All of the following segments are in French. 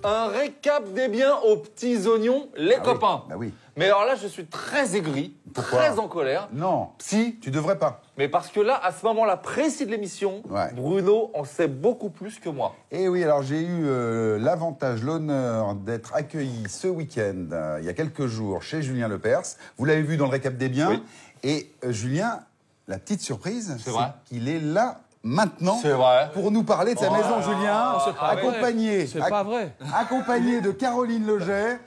un récap des biens aux petits oignons, les copains. Bah oui. Mais alors là, je suis très aigri, très en colère. Non, Si. tu devrais pas. Mais parce que là, à ce moment-là précis de l'émission, Ouais. Bruno en sait beaucoup plus que moi. Et oui, alors j'ai eu l'avantage, l'honneur d'être accueilli ce week-end, il y a quelques jours, chez Julien Lepers. Vous l'avez vu dans le récap des biens. Oui. Et Julien, la petite surprise, c'est vrai. qu'il est là maintenant C'est vrai. pour nous parler de sa maison, Julien, c'est pas accompagné, C'est pas vrai. accompagné de Caroline Loget,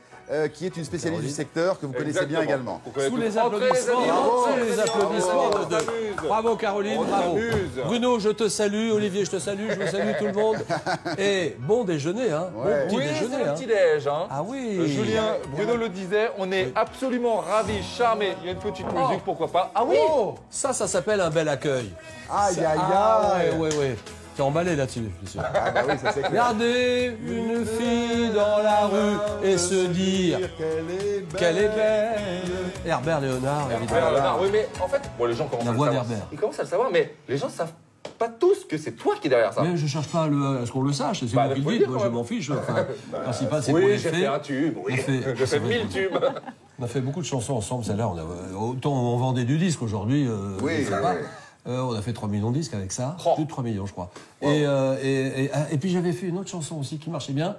qui est une spécialiste du secteur que vous connaissez bien également. Sous les applaudissements, sous les applaudissements de... Bravo Caroline, bravo. Bruno, je te salue, Olivier, je te salue, je vous salue tout le monde. Et bon déjeuner, hein. Ouais. Bon petit Oui, c'est déjeuner, le hein. petit-déj. Hein. Ah oui. Julien, Bruno le disait, on est absolument ravis, charmés. Il y a une petite musique, pourquoi pas. Ah oui. Oh, ça s'appelle un bel accueil. Aïe, aïe, Ah aïe. ouais. T'es emballé là-dessus, je suis sûr. Ah bah oui, ça c'est clair. Regardez une fille dans la rue et se dire qu'elle est belle. Herbert Léonard, évidemment. Léonard, oui, mais en fait, bon, les gens commencent La à le voix savoir. d'Herbert. Ils commencent à le savoir, mais les gens savent pas tous que c'est toi qui es derrière ça. Mais je cherche pas à ce qu'on le sache, c'est Bah, vous qui faut le le dites, dire, moi quand je même. m'en fiche. Enfin, le principal c'est qu'on Oui, les j'ai fait. fait un tube, oui. On fait- J'ai fait c'est vrai. 1000 tubes. On a fait beaucoup de chansons ensemble, celle-là. Autant on vendait du disque aujourd'hui, Oui, je sais oui, pas. oui. On a fait 3 millions de disques avec ça. Oh. Plus de 3 millions, je crois. Wow. Et puis j'avais fait une autre chanson aussi qui marchait bien,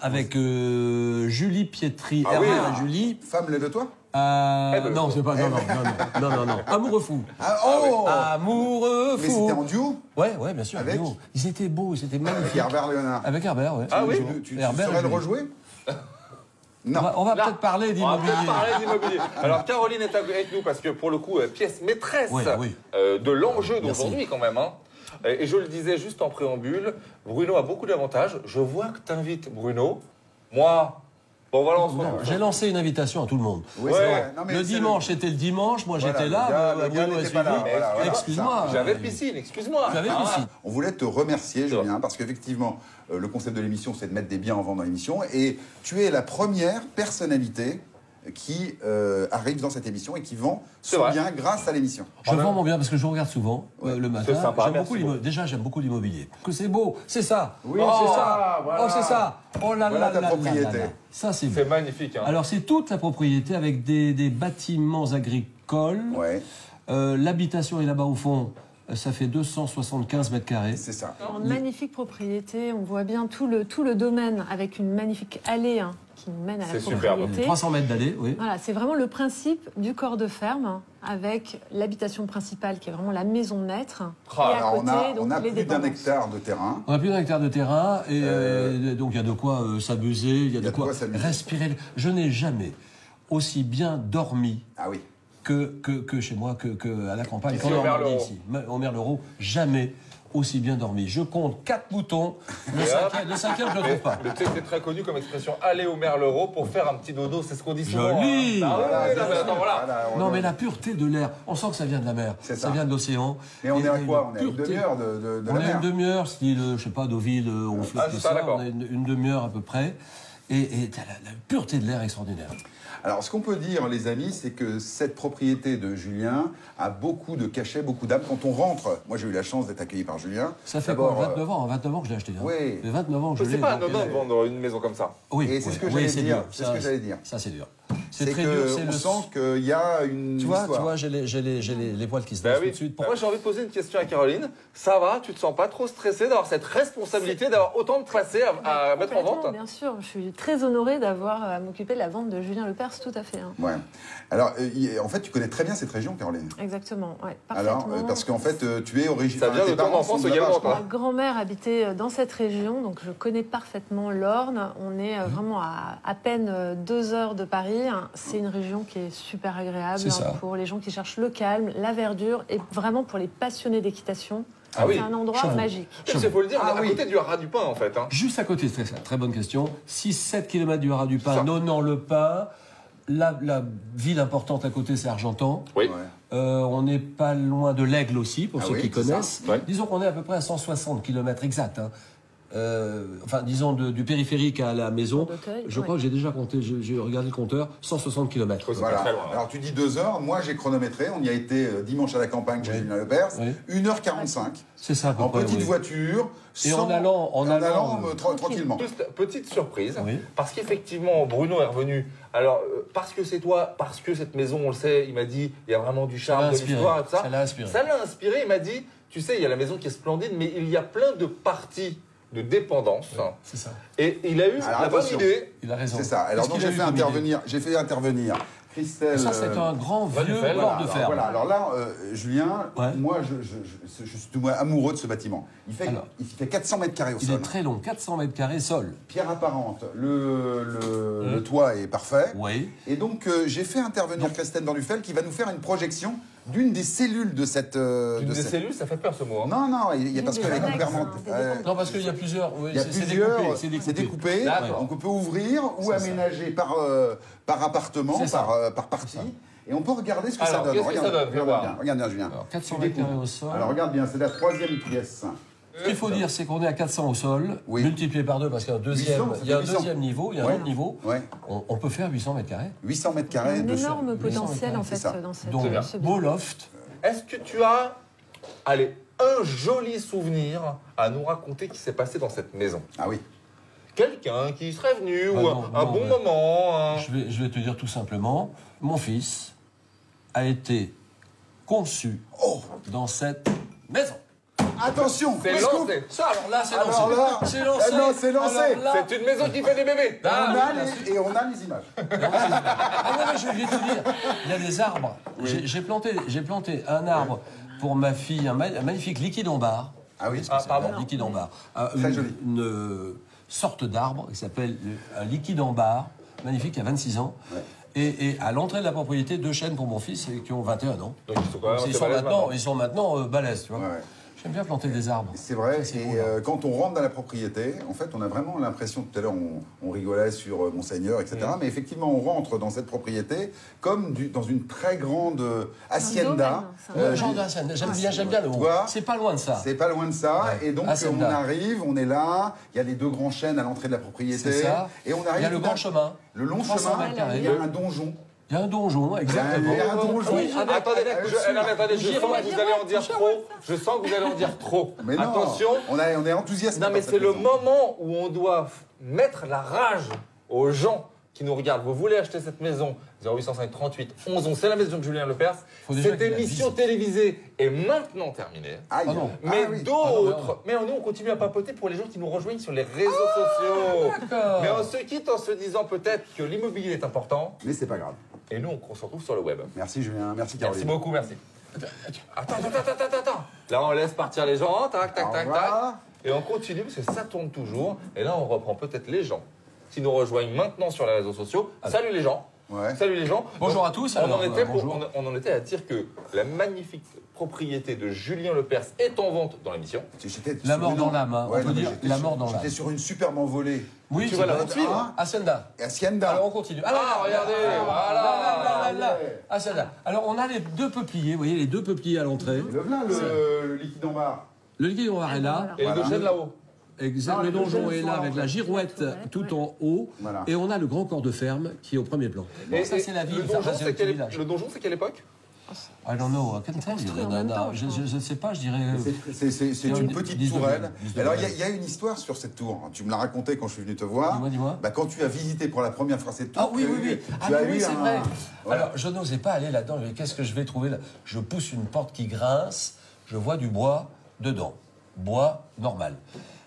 avec Julie Pietri, Ah Herbert oui. et Julie. Femme, lève-toi. Non, c'est pas. Non. Amoureux fou. Ah, oh Amoureux Mais fou. c'était en duo Ouais, bien sûr. Avec duo. Ils étaient beaux, ils étaient avec magnifiques. Herbert Léonard. Avec Herbert, ouais. Ah oui. Tu Herbert et saurais le Julie. rejouer On Non. va Là, peut-être parler On va d'immobilier. peut-être parler d'immobilier. Alors, Caroline est avec nous parce que, pour le coup, pièce maîtresse Oui, oui. de l'enjeu Merci. d'aujourd'hui, quand même. Hein. Et je le disais juste en préambule, Bruno a beaucoup d'avantages. Je vois que tu invites Bruno. Moi, bon, voilà, on se Non, retrouve. j'ai lancé une invitation à tout le monde. Oui, Ouais. c'est vrai. Non, mais Le c'est dimanche, c'était le dimanche, moi Voilà, j'étais le là, gars Bruno a n'était pas là, suivi. voilà, Excuse-moi. J'avais euh, piscine, excuse-moi. J'avais Ah. piscine. On voulait te remercier, C'est vrai. Julien, parce qu'effectivement, le concept de l'émission, c'est de mettre des biens en vente dans l'émission. Et tu es la première personnalité qui arrive dans cette émission et qui vend C'est son vrai. Ah bien grâce à l'émission. Je vends mon bien parce que je regarde souvent le matin. C'est sympa, J'aime merci beaucoup beaucoup. Déjà, j'aime beaucoup l'immobilier. Que c'est beau, c'est ça. Oui, oh, c'est ça. ça, voilà. Oh, c'est ça. Oh là Voilà là ta là propriété. là là. Ça, c'est C'est beau. magnifique. Hein. Alors, c'est toute la propriété avec des bâtiments agricoles. Ouais, L'habitation est là-bas au fond. Ça fait 275 mètres carrés. c'est ça. En magnifique propriété, on voit bien tout le domaine avec une magnifique allée qui mène à la C'est superbe. propriété. 300 mètres d'allée, oui. Voilà, c'est vraiment le principe du corps de ferme avec l'habitation principale qui est vraiment la maison maître. Ah, et à Alors, côté, on donc, a les plus d'un dépendances. hectare de terrain. On a plus d'un hectare de terrain et donc il y a de quoi s'amuser, il y a de quoi s'amuser. respirer. Je n'ai jamais aussi bien dormi Ah oui. que chez moi, que à la campagne, Ici, qu'en au Normandie, Merleau. ici. Au Merleau, jamais aussi bien dormi. Je compte 4 boutons, le cinquième, je ne le trouve pas. Le thé est très connu comme expression aller au Merleau pour faire un petit dodo, c'est ce qu'on dit souvent. Joli. Hein. Ah oui, Voilà, oui, non, mais attends, voilà. on- Non, mais la pureté de l'air, on sent que ça vient de la mer, C'est ça ça. vient de l'océan. Mais on est à Et quoi? On est à une pureté. demi-heure de On la est à mer. une demi-heure, style, je sais pas, Deauville, on fait Ah, tout c'est ça, ça, d'accord. on a une demi-heure à peu près. Et t'as la pureté de l'air extraordinaire. Alors, ce qu'on peut dire, les amis, c'est que cette propriété de Julien a beaucoup de cachets, beaucoup d'âme. Quand on rentre, moi j'ai eu la chance d'être accueilli par Julien. Ça fait D'abord, quoi, 29 ans, 29 ans que je l'ai acheté. Hein. Oui. Ça fait 29 ans que je l'ai. C'est pas donc, anodin de vendre une maison comme ça. Oui, Et c'est oui, ce que oui, j'allais c'est dire, dur. c'est Ça, ce que j'allais dire. Ça, c'est dur. C'est très que dur. C'est on le sent qu'il y a une Tu vois, histoire. j'ai les poils qui se Ben dressent oui. tout de suite. Moi, j'ai envie de poser une question à Caroline. Ça va, tu te sens pas trop stressée d'avoir cette responsabilité, d'avoir autant de tracés à mettre en Complètement, vente? Bien sûr, je suis très honorée d'avoir à m'occuper de la vente de Julien Lepers, tout à fait. Hein. Ouais. Alors, en fait, tu connais très bien cette région, Caroline. Exactement, ouais, Alors, parfaitement. parce qu'en fait, tu es originaire. Ça vient de ton enfance également, quoi. Ma grand-mère habitait dans cette région, donc je connais parfaitement l'Orne. On est vraiment à peine 2 heures de Paris. C'est une région qui est super agréable C'est ça. pour les gens qui cherchent le calme, la verdure et vraiment pour les passionnés d'équitation. Ah oui. C'est un endroit Chevaux. magique. Il faut le dire, on Ah est à oui. côté du Haras du Pin, en fait. Hein. Juste à côté, c'est ça, très bonne question. 6-7 km du Haras du Ça. Pin, Nonant-le-Pin. La ville importante à côté, c'est Argentan. Oui. Ouais. On n'est pas loin de l'Aigle aussi, pour Ah ceux oui, qui c'est ça. connaissent. Ouais. Disons qu'on est à peu près à 160 km exact. Hein. enfin disons du périphérique à la maison, d'Auteuil, je crois que j'ai déjà compté, j'ai regardé le compteur, 160 km. Voilà. très loin, hein. Alors tu dis 2 heures, moi j'ai chronométré, on y a été dimanche à la campagne chez Julien Lepers, Oui. 1h45, C'est ça, à peu en près, petite oui. voiture, Et en allant, tranquillement. Juste, petite surprise, Oui. parce qu'effectivement, Bruno est revenu. Alors, parce que c'est toi, parce que cette maison, on le sait, il m'a dit, il y a vraiment du charme, l'a de inspiré. l'histoire et tout ça. Ça l'a inspiré. Ça l'a inspiré, il m'a dit, tu sais, il y a la maison qui est splendide, mais il y a plein de parties de dépendance. C'est ça. Et il a eu Alors, la bonne attention. idée. Il a raison. C'est ça. Alors Qu'est-ce donc qu'il a j'ai fait intervenir Christelle. Ça, c'est un grand vieux Bonnefer, bord de alors, fer. voilà. Alors là, Julien, Ouais. moi, je suis tout amoureux de ce bâtiment. Il fait 400 mètres carrés au Il sol. est très long, 400 mètres carrés sol. Pierre apparente, le toit est parfait. Oui. Et donc, j'ai fait intervenir Christelle Dornufel qui va nous faire une projection d'une des cellules de cette. Une des cellules, ça fait peur ce mot. Hein. Non, non, il y a parce Des qu'avec annexes, Bermond. hein, des dépendances. Non, parce qu'il y a plusieurs. Oui, Il y a c'est plusieurs, découpé. c'est découpé, D'accord. donc on peut ouvrir ou C'est ça. aménager par appartement, C'est ça. par partie, et on peut regarder ce que Alors, ça donne. qu'est-ce que ça donne? Fais voir. Regarde bien, Julien. Alors, 400 Tu mètres découpes. carrés au sol. Alors regarde bien, c'est la 3e pièce. Ce qu'il faut dire, c'est qu'on est à 400 au sol, Oui. multiplié par 2 parce qu'il y a un 800, deuxième, ça il y a un fait 800. deuxième niveau, il y a un Ouais. autre niveau. Ouais. On peut faire 800 mètres carrés. 800 mètres Il y a carrés un de énorme sol. potentiel en C'est fait ça. dans cette Donc, ce beau bien. loft. Est-ce que tu as, allez, un joli souvenir à nous raconter qui s'est passé dans cette maison? Ah oui. Quelqu'un qui serait venu, ou non, un non, bon mais- moment. Je vais te dire tout simplement, mon fils a été conçu dans cette maison. Attention, C'est le scoop. lancé. Ça, alors là, c'est Alors lancé. là, C'est lancé. non, c'est lancé. Alors là- C'est une maison qui fait des bébés. On Ah, a oui, les- et on a les images. Ah non, mais je vais te dire, il y a des arbres. J'ai planté un arbre pour ma fille, un magnifique liquide en barre. Ah oui. Ah, pardon. Un liquide en barre. Très joli. Une sorte d'arbre qui s'appelle un liquide en barre, magnifique, il y a 26 ans. Ouais. Et à l'entrée de la propriété, 2 chênes pour mon fils qui ont 21 ans. Donc ils sont quand même Ils assez sont balèzes maintenant balèzes, tu vois. Ouais, ouais. J'aime bien planter des arbres. C'est vrai, Ça, c'est et cool, hein. quand on rentre dans la propriété, en fait, on a vraiment l'impression, tout à l'heure, on rigolait sur Monseigneur, etc., mais effectivement, on rentre dans cette propriété comme dans une très grande hacienda. domaine, c'est un Genre d'hacienda. J'aime bien le mot. Toi, C'est pas loin de ça. C'est pas loin de ça, Ouais. et donc Hacienda. on arrive, on est là, il y a les 2 grands chênes à l'entrée de la propriété, C'est ça. et on arrive. Il y a le grand chemin. Le long 300 chemin, mètres carrés. il y a un donjon. Il y a un donjon, exactement. Il y a un donjon. Oui, avec- Attendez, avec- je sens que vous allez en dire trop. Je sens que vous allez en dire trop. Mais non, Attention. on est enthousiaste. Non, mais c'est le moment où on doit mettre la rage aux gens qui nous regardent. Vous voulez acheter cette maison 0805 38 11 11, c'est la maison de Julien Lepers. Faut déjà Cette qu'il la émission vise. télévisée est maintenant terminée. Aïe. Ah non. Mais Ah oui. d'autres, mais nous on continue à papoter pour les gens qui nous rejoignent sur les réseaux sociaux. D'accord. Mais on se quitte en se disant peut-être que l'immobilier est important Mais c'est pas grave. et nous on se retrouve sur le web. Merci Julien, merci Merci Caroline. beaucoup, merci. Attends. Là on laisse partir les gens, tac, tac, Au tac, tac. revoir. Et on continue parce que ça tourne toujours. Et là on reprend peut-être les gens qui nous rejoignent maintenant sur les réseaux sociaux. Salut les gens. Ouais. Salut les gens. Bonjour Donc, à tous, On alors, en, était bonjour. on en était à dire que la magnifique propriété de Julien Lepers est en vente dans l'émission. J'étais La sur mort une- dans l'âme, hein, on Ouais, peut non, mais dire j'étais la sur- mort dans l'âme. J'étais sur une superbe envolée. Oui, Tu c'est vas la vrai. poursuivre Hacienda. Et Hacienda. Alors on continue. Ah, regardez, voilà. Là. Hacienda. Alors on a les 2 peupliers, vous voyez les 2 peupliers à l'entrée. Le vin, le liquide en barre. Le liquide en barre est là. Et Voilà. le chêne là-haut. Exact. Ah, Le les deux donjon jeunes est sont là à avec la l'entrée. girouette tout en haut. Voilà. Et on a le grand corps de ferme qui est au premier plan. Bon, ça c'est la ville. Le ça, donjon, c'est c'est le petit quelle, village. le donjon, c'est quelle époque I don't know. I can tell you. construit en même temps, je Je ne sais pas, je dirais. C'est une petite 19e, tourelle. 19e. Alors, il y a une histoire sur cette tour. Tu me l'as raconté quand je suis venu te voir. Dis-moi. Bah, quand tu as visité pour la première fois cette tour. Ah oui, tu as oui, eu- oui. tu Ah as oui, eu c'est un- vrai. Voilà. Alors, je n'osais pas aller là-dedans. Mais qu'est-ce que je vais trouver là? Je pousse une porte qui grince. Je vois du bois dedans. Bois normal.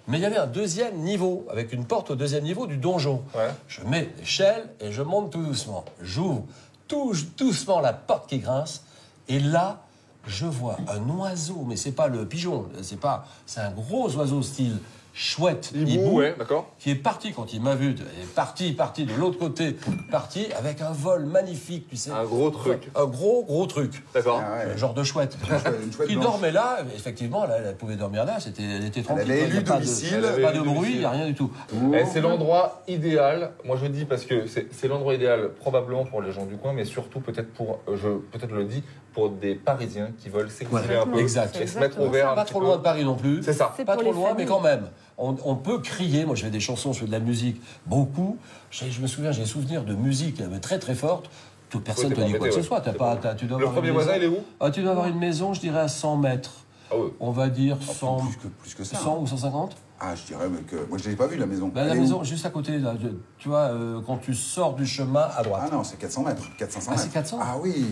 Mais il y avait un 2e niveau, avec une porte au 2e niveau du donjon. Ouais. Je mets l'échelle et je monte tout doucement. J'ouvre tout doucement la porte qui grince. Et là, je vois un oiseau. Mais c'est pas le pigeon. C'est un gros oiseau style chouette, hibou, ouais, d'accord. qui est parti quand il m'a vu, est parti de l'autre côté, parti avec un vol magnifique, tu sais. Un gros truc. Un gros truc. D'accord. Ah ouais. Un genre de chouette. Une chouette Qui blanche. dormait là, effectivement, là, elle pouvait dormir là, elle était tranquille. avait il y a élu pas domicile. de, Elle pas avait de élu bruit, domicile. il n'y a rien du tout. Eh, c'est l'endroit idéal. Moi, je dis parce que c'est l'endroit idéal probablement pour les gens du coin, mais surtout peut-être peut-être le dis, pour des Parisiens qui veulent s'exiler Voilà. un peu Exact. et se mettre au vert. un Pas petit trop peu. loin de Paris non plus. C'est ça. C'est Pas pour trop les loin, mais familles. quand même. on peut crier. Moi, je fais des chansons, je fais de la musique, beaucoup. Je me souviens, j'ai des souvenirs de musique très très forte. Toute personne t'es te dit pas quoi que ce embêté, soit. Tu dois Le avoir premier une voisin, maison- il est où? Ah, tu dois avoir une maison, je dirais, à 100 mètres. Ah oui. On va dire 100, Plus que ça. 100 ou 150. Ah, je dirais mais que. Moi, je l'ai pas vu, la maison. Ben, la Elle est où? maison, juste à côté, là, tu vois, quand tu sors du chemin à droite. Ah non, c'est 400 mètres. 400 Ah, mètres. c'est 400? Ah oui.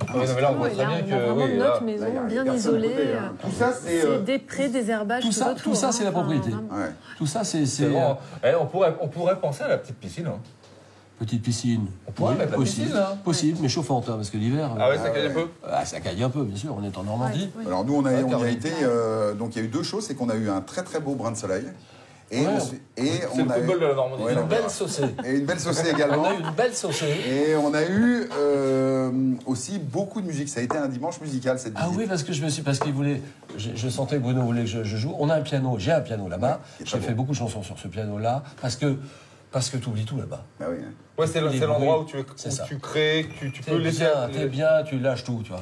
Ah oui, non, mais là, on voit Ouais, très là, bien on a que. vraiment Oui, notre là, maison Là, il y a bien personne à côté, isolée. hein. Tout ça, c'est. C'est des prés, des herbages tout ça- autour, tout ça, c'est la enfin, propriété. vraiment. Ouais. Tout ça, c'est C'est vraiment- on pourrait penser à la petite piscine. Hein. petite piscine. On pourrait mettre la possible, piscine, là. possible, mais chauffante, hein, parce que l'hiver, Ah ouais, ça caille un peu. ça caille un peu, bien sûr. On est en Normandie. Ouais, ouais. Alors, nous, on y a Caroline. été. Donc, il y a eu deux choses. C'est qu'on a eu un très, très beau brin de soleil. Et Ouais. on C'est le football de la Normandie. Ouais, Une d'accord. belle saucée. Et une belle saucée On également. a eu une belle saucée. Et on a eu aussi beaucoup de musique. Ça a été un dimanche musical cette visite. Ah oui, parce qu'il voulait. Je sentais que Bruno voulait que je joue. On a un piano, j'ai un piano là-bas. Ouais, qui est très J'ai beau. fait beaucoup de chansons sur ce piano-là, parce que tu oublies tout là-bas. Bah oui. Ouais, c'est Les l'endroit bruits. où C'est ça. tu crées, tu peux laisser. T'es bien, tu lâches tout, tu vois.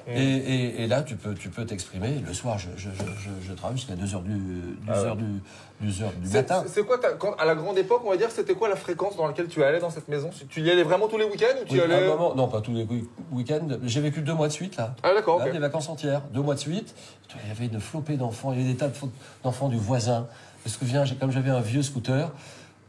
Et là, tu peux t'exprimer. Le soir, je travaille jusqu'à 2h du matin. C'est quoi, à la grande époque, on va dire, c'était quoi la fréquence dans laquelle tu allais dans cette maison? Tu y allais vraiment tous les week-ends ou tu y Oui, à un allais... moment, non, pas tous les week-ends. J'ai vécu 2 mois de suite, là. Ah d'accord, Là, ok. des vacances entières, 2 mois de suite. Il y avait une flopée d'enfants, il y avait des tas d'enfants du voisin. Je me souviens, comme j'avais un vieux scooter,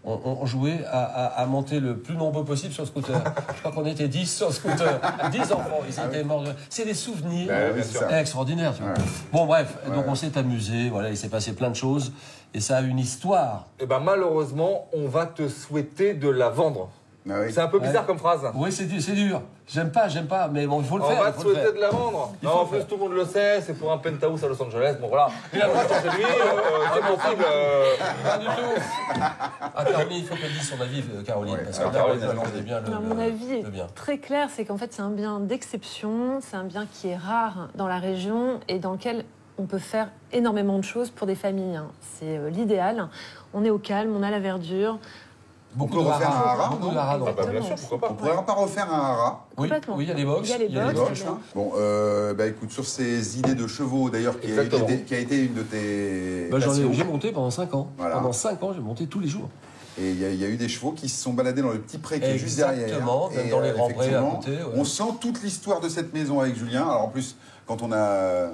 on jouait à monter le plus nombreux possible sur le scooter. Je crois qu'on était 10 sur le scooter. 10 enfants, ils étaient morts. C'est des souvenirs Bah oui, bien c'est sûr. ça. extraordinaires. Tu vois. Ouais. Bon, bref, donc on s'est amusé, voilà, il s'est passé plein de choses. Et ça a une histoire. Et ben malheureusement, on va te souhaiter de la vendre. Ah oui. C'est un peu bizarre Ouais. comme phrase. Oui, c'est dur. J'aime pas, mais bon, il faut le On faire. va il te faut le souhaiter faire. de la vendre. Il Non, faut en le plus, faire. tout le monde le sait, c'est pour un penthouse à Los Angeles. Bon, voilà. Il a le droit de changer de vie, c'est possible. Pas du tout. Ah, Caroline, il faut qu'elle dise son avis, Caroline. Ouais, parce que alors, Caroline, Caroline, elle connaît bien le, Non, mon avis le est bien. très clair, c'est qu'en fait c'est un bien d'exception, c'est un bien qui est rare dans la région et dans lequel on peut faire énormément de choses pour des familles. Hein. C'est l'idéal. On est au calme, on a la verdure. Beaucoup peut de refaire haras. un haras, Beaucoup de non haras, non. Ah bah bien sûr, Exactement. pourquoi On pas. pourrait pas refaire un haras. Oui, Complètement. oui, il y a des box. Il y a les Il y a des box, box, très bien. hein. Bon, bah écoute, sur ces idées de chevaux, d'ailleurs, qui Exactement. a été une de tes Bah, passions. j'ai monté pendant 5 ans. Voilà. Pendant 5 ans, j'ai monté tous les jours. Et il y a eu des chevaux qui se sont baladés dans le petit pré qui est juste derrière. Exactement, même Et, dans les grands prés à effectivement, côté, ouais. On sent toute l'histoire de cette maison avec Julien. Alors en plus, quand on a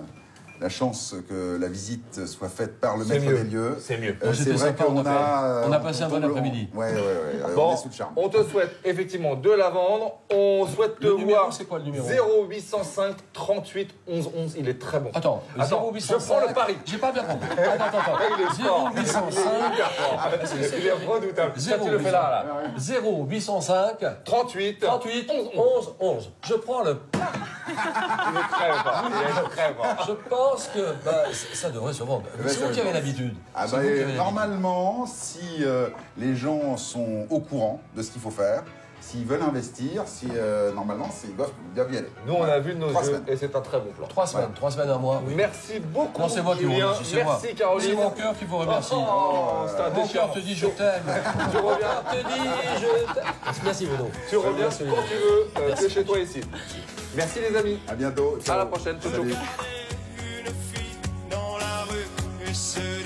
la chance que la visite soit faite par le C'est maître mieux. des lieux, C'est mieux. Moi, c'est c'était vrai sympa, qu'on on a passé un bon tombe- après-midi. Ouais, on Bon, est sous le charme. on te souhaite effectivement de la vendre. On souhaite te Le numéro, voir. c'est quoi le numéro 0805 38 11 11. Il est très bon. Attends, Attends, 0805. je prends le pari. J'ai pas bien compris. Attends. Il est fort. 0805. Il est redoutable. Ça, tu le fais là. 0805 38. 38 11 11. Je prends le. Il est très fort. Il est très fort. Je pense que ça devrait se vendre. ben, C'est ça vous va qui avez se l'habitude. Ah C'est bah, vous qui avez l'habitude. normalement, si les gens sont au courant de ce qu'il faut faire, s'ils veulent investir, normalement, ils doivent bien y aller. Nous, on a vu de nos 3 yeux semaines. et c'est un très bon plan. 3 semaines, 3 semaines, un mois. Oui. Merci beaucoup. Non, c'est moi qui vous Julien. remercie, c'est moi. Merci Caroline. C'est mon cœur qui vous remercie. Oh, c'est un Mon déchirement. cœur te dit je t'aime. Tu reviens. Mon cœur te dit je t'aime. Merci Bruno. Tu reviens quand tu veux. C'est chez toi ici. Merci les amis. À bientôt. À la prochaine. Ciao, ciao. Salut. Une fille dans la rue et se